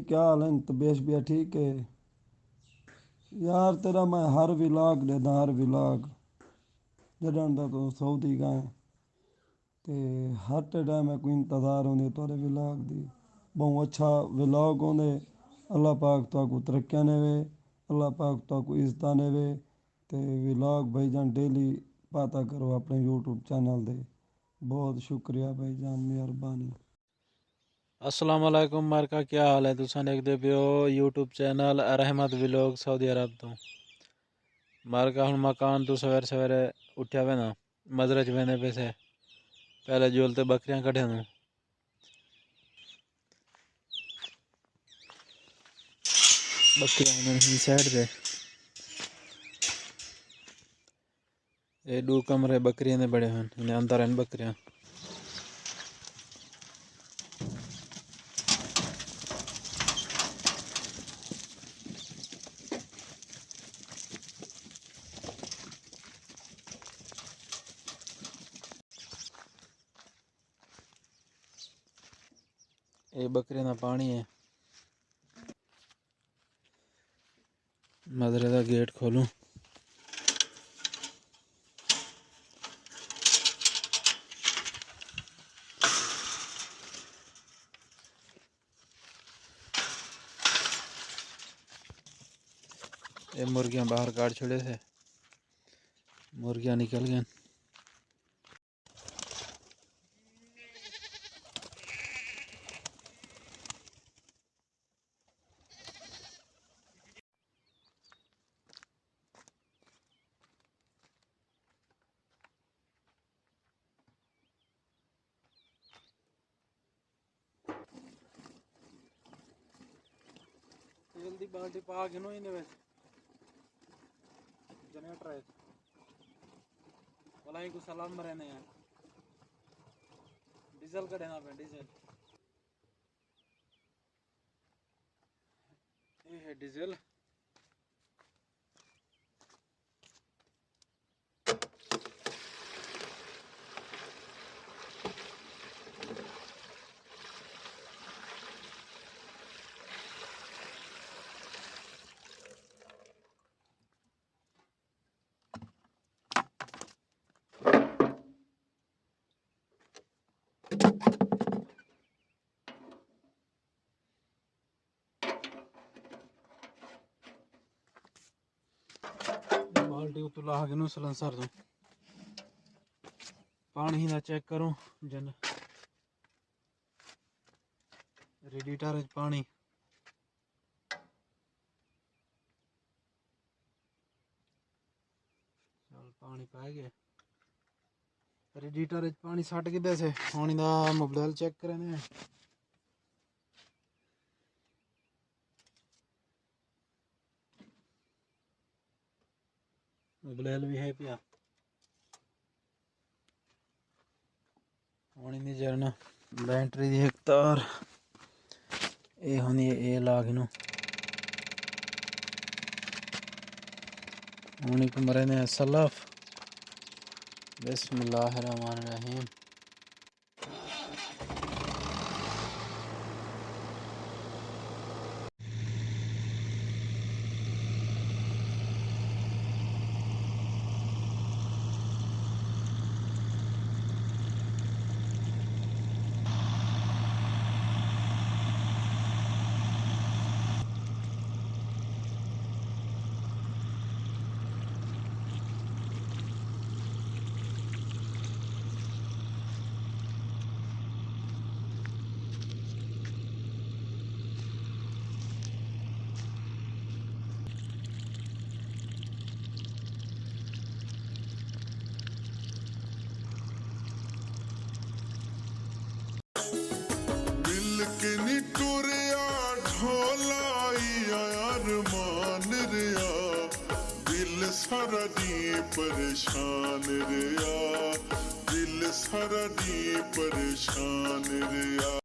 क्या हाल है? तबीयत भी ठीक है यार तेरा। मैं हर विलाग देदा, हर विलाग जडन दा तू सऊदी गए ते हर टाइम मैं कोई इंतज़ार होंदे तोरे विलाग दी। बहुत अच्छा विलाग होंदे। अल्लाह पाक ताकू तरक्कियां नेवे, अल्लाह पाक ताकू इज्जतां नेवे। ते विलाग भाईजान डेली पाता करो अपने यूट्यूब चैनल दे। बहुत शुक्रिया भाईजान, मेहरबानी। अस्सलाम वालेकुम मार्का, क्या हाल है? तुसां देखदे पियो यूट्यूब चैनल रहमत व्लॉग सऊदी अरब तो। मार्का हुण मकान तो सवेरे सवेरे उठ्या वे ना मजरे च वेंदे पे से पहले जोलते बकरियां कढे नू बकरियां ने ही साइड दे ये दो कमरे बकरियां ने बड़े हैं, इन्हें अंदर हैं बकरियां। ये बकरियां ना पानी है। मजरे का गेट खोलूं। ये मुर्गियां बाहर काट छोड़े थे, मुर्गियां निकल गई। तेल दी बाल्टी पा के नो इन्हें वैसे जनरेटर है वाला को सलाम रहने हैं। डीजल का देना पे डीजल, ये है डीजल। बाल्टी उतला के नु सलंसर दो पानी ना चेक करो जन रेडिएटर पानी चल पानी पाए गए। रेडिएटर पानी सट किदे से पानी दा मोबाइल चेक करने। मोबाइल भी है पिया पानी नहीं जरना। बैटरी दी एक तार ये होनी है, ये लाग नु होनी को मरे ने सलफ। बिस्मिल्लाहिर्रहमानिर्रहीम। किनी टुरिया ढोलाई अरमान रिया दिल सारा दी परेशान रिया दिल सारा दी परेशान रिया।